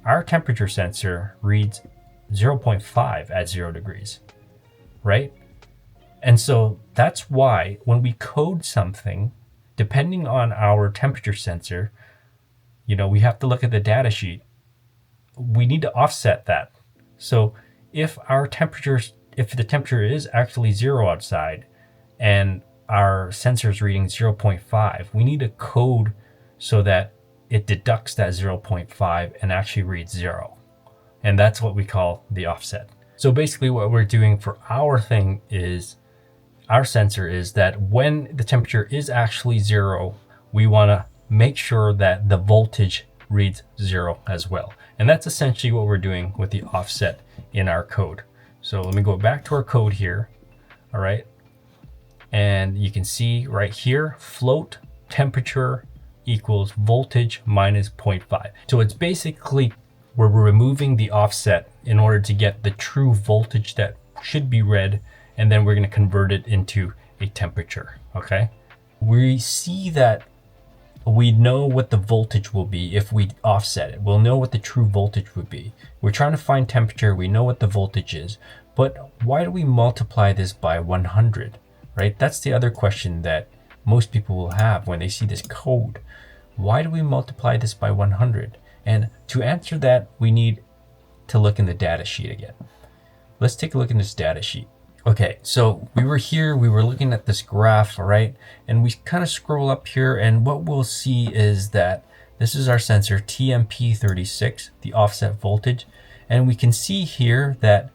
Speaker 1: our temperature sensor reads 0.5 at 0 degrees, right? And so that's why when we code something, depending on our temperature sensor, we have to look at the data sheet. We need to offset that. So if the temperature is actually 0 outside and our sensor is reading 0.5, we need to code so that it deducts that 0.5 and actually reads 0. And that's what we call the offset. So basically what we're doing for our thing is, our sensor is that when the temperature is actually 0, we want to make sure that the voltage reads 0 as well. And that's essentially what we're doing with the offset in our code. So let me go back to our code here. All right. And you can see right here, float temperature equals voltage minus 0.5. So it's basically where we're removing the offset in order to get the true voltage that should be read, and then we're going to convert it into a temperature. Okay. We see that we know what the voltage will be if we offset it. We'll know what the true voltage would be. We're trying to find temperature. We know what the voltage is, but why do we multiply this by 100, right? That's the other question that most people will have when they see this code. why do we multiply this by 100? And to answer that, we need to look in the data sheet again. Let's take a look in this data sheet. Okay, so we were here, we were looking at this graph, all right? And we kind of scroll up here, and what we'll see is that this is our sensor TMP36, the offset voltage. And we can see here that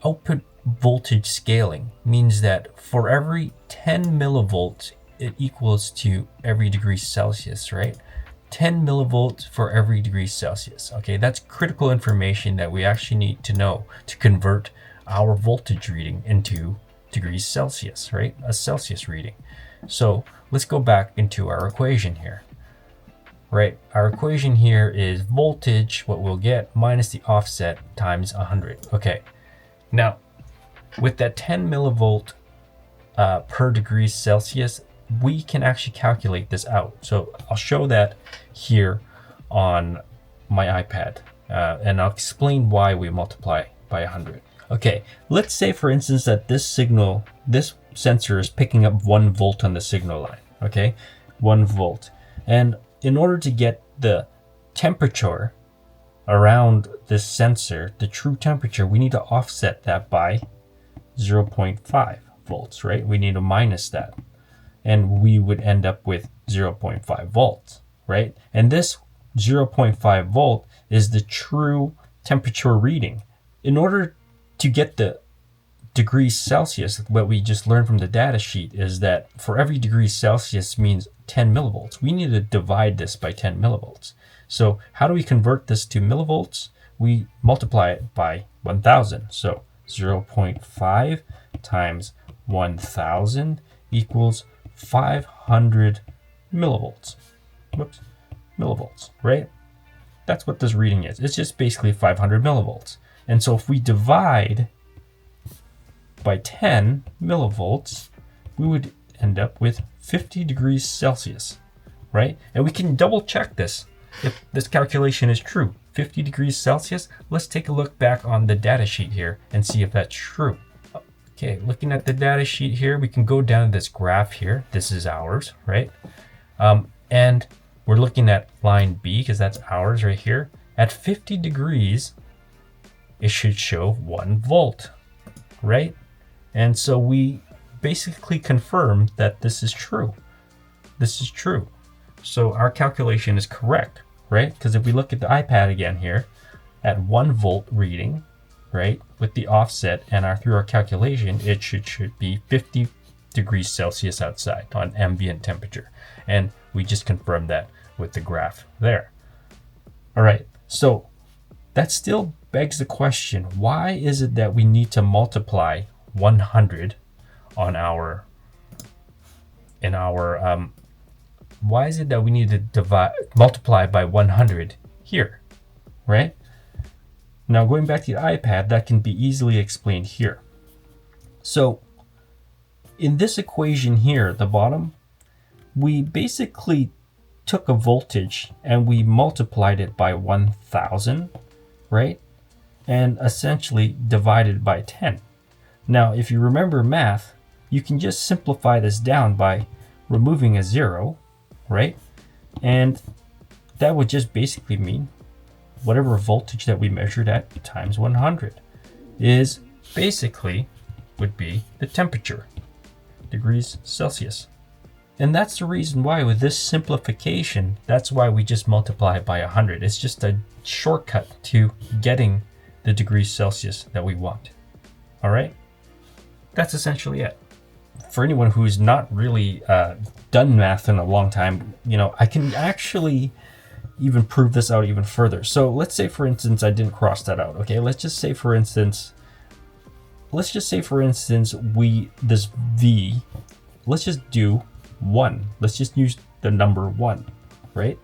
Speaker 1: output voltage scaling means that for every 10 millivolts, it equals to every degree Celsius, right? 10 millivolts for every degree Celsius. Okay, that's critical information that we actually need to know to convert our voltage reading into degrees Celsius, right? A Celsius reading. So let's go back into our equation here, right? Our equation here is voltage, what we'll get, minus the offset times 100. Okay, now with that 10 millivolt per degree Celsius, we can actually calculate this out. So I'll show that here on my iPad, and I'll explain why we multiply by 100. Okay, let's say for instance that this sensor is picking up 1 volt on the signal line, okay? 1 volt. And in order to get the temperature around this sensor, the true temperature, we need to offset that by 0.5 volts, right? We need to minus that. And we would end up with 0.5 volts, right? And this 0.5 volt is the true temperature reading. In order to get the degrees Celsius, what we just learned from the data sheet is that for every degree Celsius means 10 millivolts. We need to divide this by 10 millivolts. So how do we convert this to millivolts? We multiply it by 1000. So 0.5 times 1000 equals 500 millivolts. Whoops, millivolts, right? That's what this reading is. It's just basically 500 millivolts. And so if we divide by 10 millivolts, we would end up with 50 degrees Celsius, right? And we can double check this if this calculation is true. 50 degrees Celsius, let's take a look back on the data sheet here and see if that's true. Okay, looking at the data sheet here, we can go down to this graph here. This is ours, right? And we're looking at line B because that's ours right here. At 50 degrees, it should show 1 volt, right? And so we basically confirm that this is true. This is true. So our calculation is correct, right? Because if we look at the iPad again here, at 1 volt reading, right, with the offset and through our calculation, it should be 50 degrees Celsius outside on ambient temperature. And we just confirmed that with the graph there. All right, so that still begs the question, why is it that we need to multiply 100 on why is it that we need to multiply by 100 here, right? Now going back to the iPad, that can be easily explained here. So in this equation here at the bottom, we basically took a voltage and we multiplied it by 1000, right? And essentially divided by 10. Now, if you remember math, you can just simplify this down by removing a 0, right? And that would just basically mean whatever voltage that we measured at times 100 is basically would be the temperature, degrees Celsius. And that's the reason why with this simplification, that's why we just multiply by 100. It's just a shortcut to getting the degrees Celsius that we want. All right, that's essentially it. For anyone who's not really done math in a long time, I can actually even prove this out even further. So let's say for instance, I didn't cross that out. Okay, let's just say for instance, this V, let's just do 1. Let's just use the number 1, right?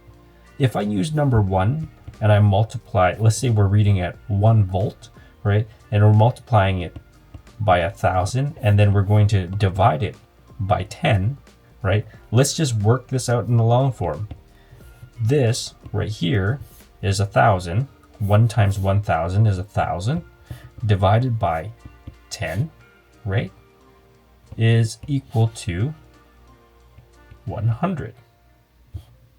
Speaker 1: If I use number 1 and I multiply, let's say we're reading at 1 volt, right? And we're multiplying it by 1000, and then we're going to divide it by 10, right? Let's just work this out in the long form. This right here is 1000. 1 times 1000 is 1000 divided by 10, right, is equal to 100.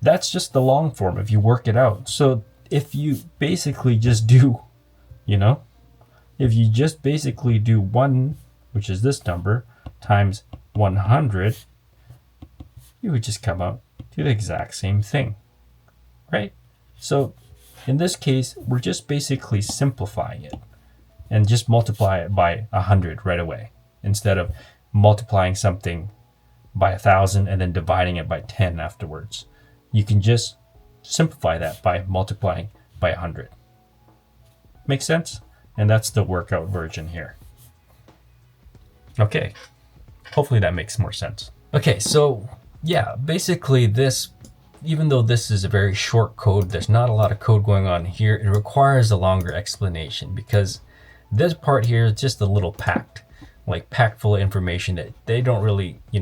Speaker 1: That's just the long form if you work it out. So if you basically just do, if you just basically do 1, which is this number, times 100, you would just come out to the exact same thing, right? So in this case, we're just basically simplifying it and just multiply it by 100 right away, instead of multiplying something by 1,000 and then dividing it by 10 afterwards. You can just simplify that by multiplying by 100. Make sense? And that's the workout version here. Okay, hopefully that makes more sense. Okay, so yeah, basically this, even though this is a very short code, there's not a lot of code going on here, it requires a longer explanation because this part here is just a little packed full of information that they don't really, you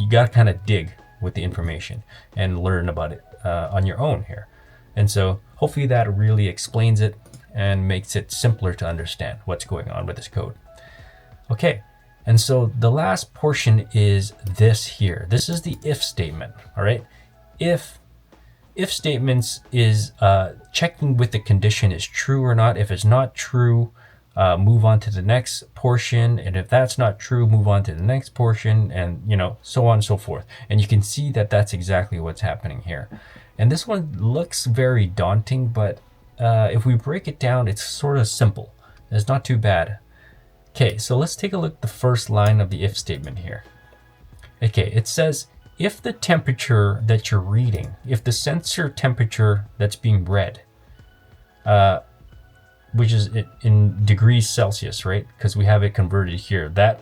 Speaker 1: gotta kind of dig with the information and learn about it on your own here. And so hopefully that really explains it and makes it simpler to understand what's going on with this code. Okay, and so the last portion is this here. This is the if statement, all right? If statements is checking with the condition is true or not. If it's not true, move on to the next portion. And if that's not true, move on to the next portion, and so on and so forth. And you can see that that's exactly what's happening here. And this one looks very daunting, but if we break it down, it's sort of simple. It's not too bad. Okay, so let's take a look at the first line of the if statement here. Okay, it says, if the temperature that you're reading, if the sensor temperature that's being read, which is in degrees Celsius, right? Because we have it converted here. That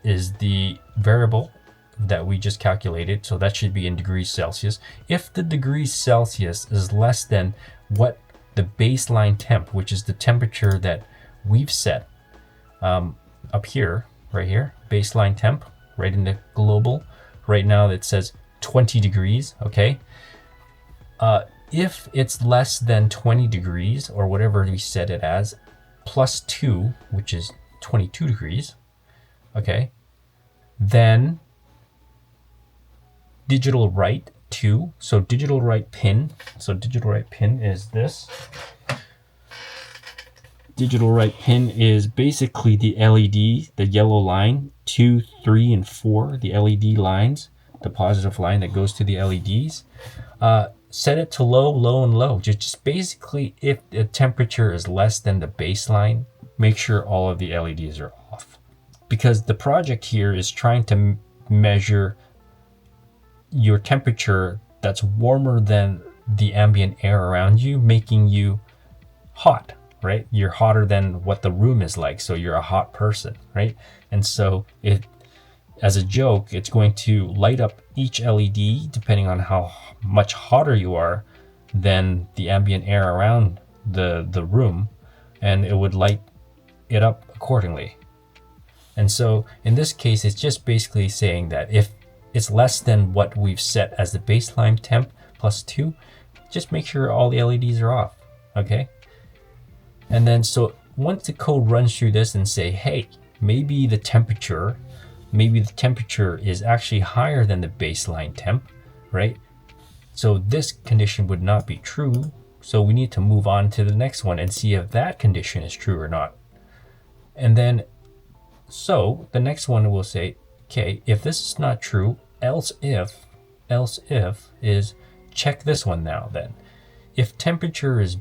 Speaker 1: is the variable that we just calculated. So that should be in degrees Celsius. If the degrees Celsius is less than what the baseline temp, which is the temperature that we've set up here, right here, baseline temp, right in the global. Right now it says 20 degrees, okay? If it's less than 20 degrees, or whatever we set it as, plus 2, which is 22 degrees, okay, then digital write 2, so digital write pin, is this. Digital write pin is basically the LED, the yellow line, 2, 3, and 4, the LED lines, the positive line that goes to the LEDs. Set it to low, low, and low. Just basically, if the temperature is less than the baseline, make sure all of the LEDs are off. Because the project here is trying to measure your temperature that's warmer than the ambient air around you, making you hot, right? You're hotter than what the room is like, so you're a hot person, right? And so as a joke, it's going to light up each LED depending on how much hotter you are than the ambient air around the room, and it would light it up accordingly. And so in this case, it's just basically saying that if it's less than what we've set as the baseline temp plus 2, just make sure all the LEDs are off, okay? And then so once the code runs through this and say, hey, maybe the temperature is actually higher than the baseline temp, right? So this condition would not be true. So we need to move on to the next one and see if that condition is true or not. And then, so the next one will say, okay, if this is not true, else if is check this one now then. If temperature is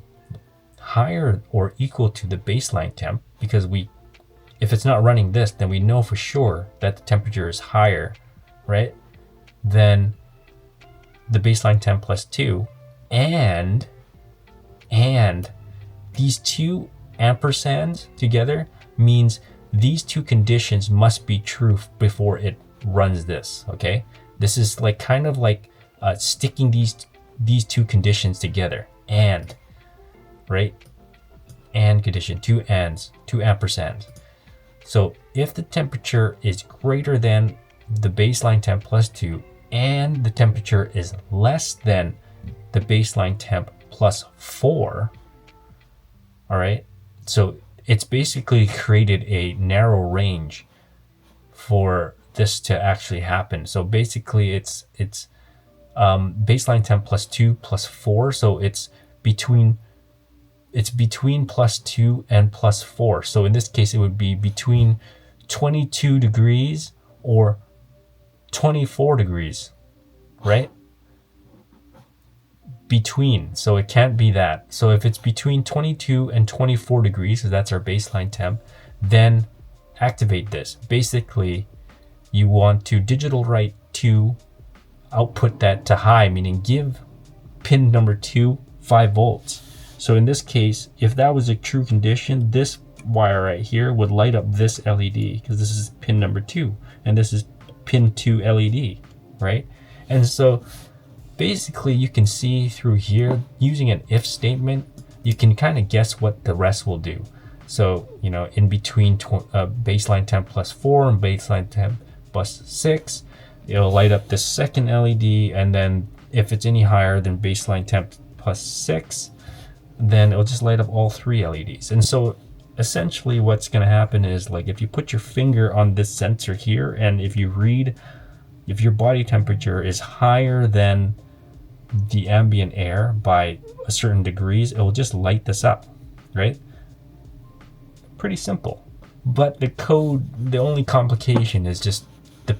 Speaker 1: higher or equal to the baseline temp, because if it's not running this, then we know for sure that the temperature is higher, right? Then the baseline temp plus 2, and these two ampersands together means these two conditions must be true before it runs this, okay? This is like kind of like sticking these two conditions together, and, right? And condition, two ands, two ampersands. So if the temperature is greater than the baseline temp plus 2, and the temperature is less than the baseline temp plus 4, all right? So it's basically created a narrow range for this to actually happen. So basically it's baseline temp plus 2 plus 4, so it's between plus 2 and plus 4. So in this case, it would be between 22 degrees or 24 degrees, right? Between, so it can't be that. So if it's between 22 and 24 degrees, so that's our baseline temp, then activate this. Basically, you want to digital write to output that to high, meaning give pin number 2 5 volts. So in this case, if that was a true condition, this wire right here would light up this LED, because this is pin number 2 and this is pin 2 LED, right? And so basically you can see through here, using an if statement, you can kind of guess what the rest will do. So, you know, in between baseline temp plus 4 and baseline temp plus 6, it'll light up the second LED, and then if it's any higher than baseline temp plus 6, then it'll just light up all 3 LEDs. And so essentially what's going to happen is, like, if you put your finger on this sensor here, and if you read, if your body temperature is higher than the ambient air by a certain degrees, it will just light this up, right? Pretty simple. But the code, the only complication is just the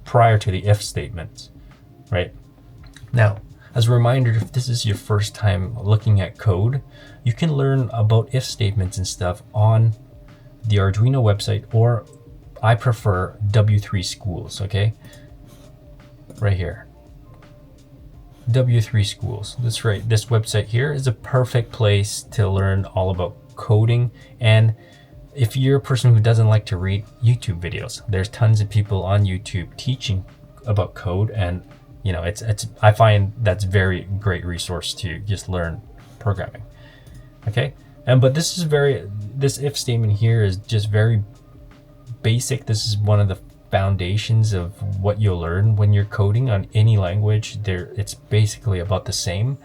Speaker 1: prior to the if statements, right? Now, as a reminder, if this is your first time looking at code, you can learn about if statements and stuff on the Arduino website, or I prefer W3 Schools, okay? Right here. W3 Schools. That's right. This website here is a perfect place to learn all about coding. And if you're a person who doesn't like to read YouTube videos, there's tons of people on YouTube teaching about code, and you know, I find that's very great resource to just learn programming. Okay, but this if statement here is just very basic. This is one of the foundations of what you'll learn when you're coding on any language. It's basically about the same.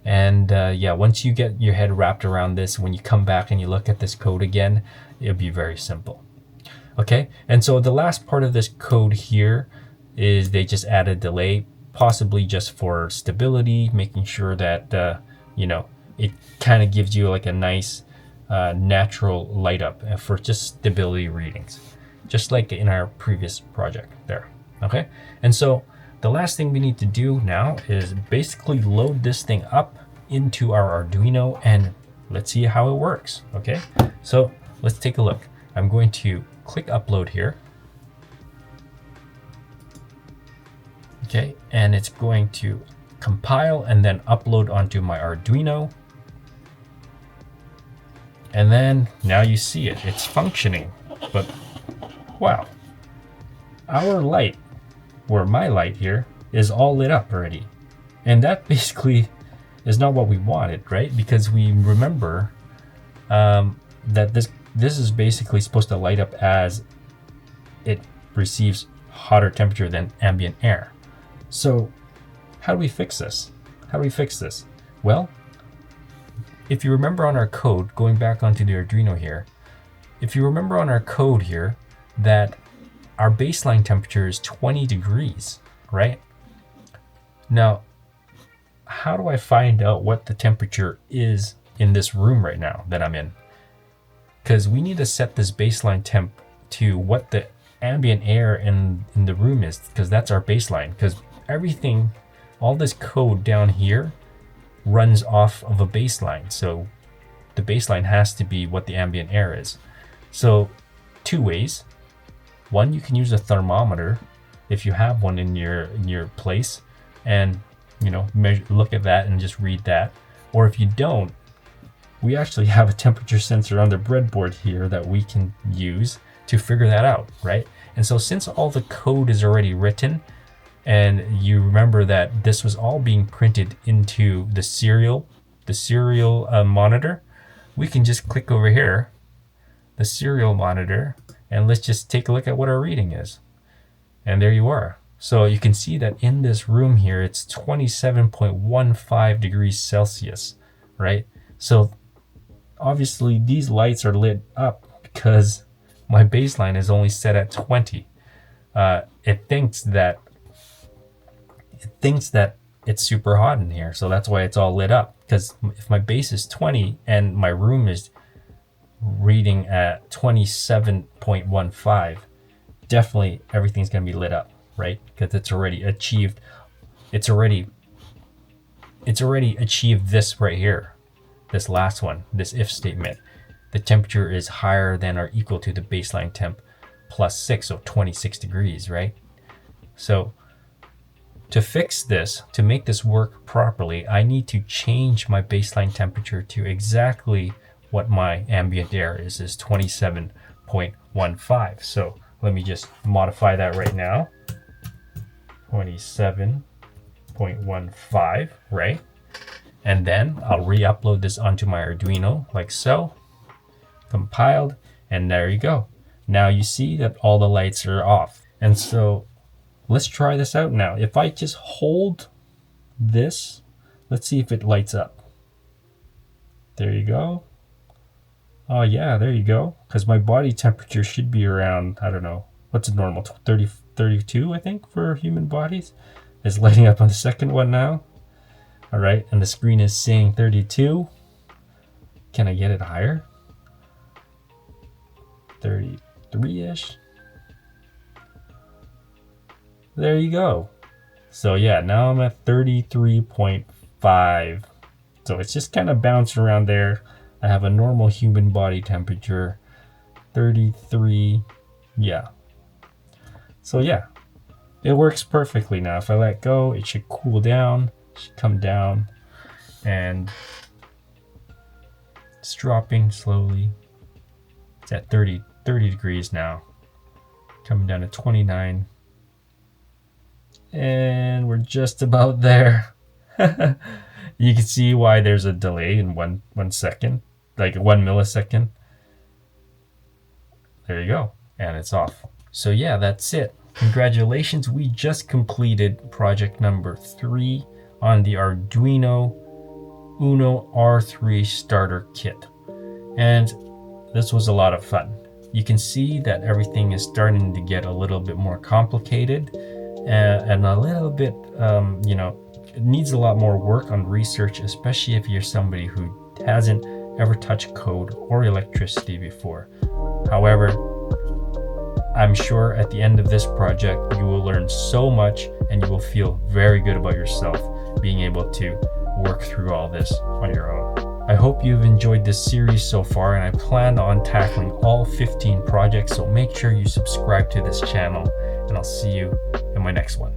Speaker 1: And yeah, once you get your head wrapped around this, when you come back and you look at this code again, it'll be very simple. Okay, and so the last part of this code here is they just add a delay, possibly just for stability, making sure that you know, it kind of gives you like a nice natural light up for just stability readings, just like in our previous project there. Okay, and so the last thing we need to do now is basically load this thing up into our Arduino, and let's see how it works. Okay, so let's take a look. I'm going to click upload here. Okay, and it's going to compile and then upload onto my Arduino. And then now you see it, it's functioning. But wow, our light, or my light here, is all lit up already. And that basically is not what we wanted, right? Because we remember that this is basically supposed to light up as it receives hotter temperature than ambient air. So how do we fix this? Well, if you remember on our code, going back onto the Arduino here, if you remember on our code here that our baseline temperature is 20 degrees, right? Now, how do I find out what the temperature is in this room right now that I'm in? Because we need to set this baseline temp to what the ambient air in the room is, because that's our baseline. Because everything, all this code down here runs off of a baseline. So the baseline has to be what the ambient air is. So 2 ways. One, you can use a thermometer if you have one in your place, and you know, look at that and just read that. Or if you don't, we actually have a temperature sensor on the breadboard here that we can use to figure that out, right? And so since all the code is already written, and you remember that this was all being printed into the serial monitor, we can just click over here, the serial monitor, and let's just take a look at what our reading is. And there you are. So you can see that in this room here, it's 27.15 degrees Celsius, right? So obviously these lights are lit up because my baseline is only set at 20. It thinks that it's super hot in here. So that's why it's all lit up. Because if my base is 20 and my room is reading at 27.15, definitely everything's going to be lit up, right? Because it's already achieved this right here, this last one, this if statement. The temperature is higher than or equal to the baseline temp plus 6, so 26 degrees, right? So to fix this, to make this work properly, I need to change my baseline temperature to exactly what my ambient air is 27.15. So let me just modify that right now. 27.15, right? And then I'll re-upload this onto my Arduino like so. Compiled, and there you go. Now you see that all the lights are off. And so let's try this out now. If I just hold this, let's see if it lights up. There you go. Oh yeah, there you go. Because my body temperature should be around, I don't know, what's it normal? 32, I think, for human bodies. It's lighting up on the second one now. All right, and the screen is saying 32. Can I get it higher? 33-ish. There you go. So yeah, now I'm at 33.5. So it's just kind of bouncing around there. I have a normal human body temperature, 33. Yeah. So yeah, it works perfectly now. If I let go, it should cool down, it should come down, and it's dropping slowly. It's at 30 degrees now, coming down to 29. And we're just about there. You can see why there's a delay in one second, like 1 millisecond. There you go, and it's off. So yeah, that's it. Congratulations, we just completed project number 3 on the Arduino UNO R3 starter kit. And this was a lot of fun. You can see that everything is starting to get a little bit more complicated and a little bit, it needs a lot more work on research, especially if you're somebody who hasn't ever touched code or electricity before. However, I'm sure at the end of this project, you will learn so much and you will feel very good about yourself being able to work through all this on your own. I hope you've enjoyed this series so far, and I plan on tackling all 15 projects, so make sure you subscribe to this channel, and I'll see you in my next one.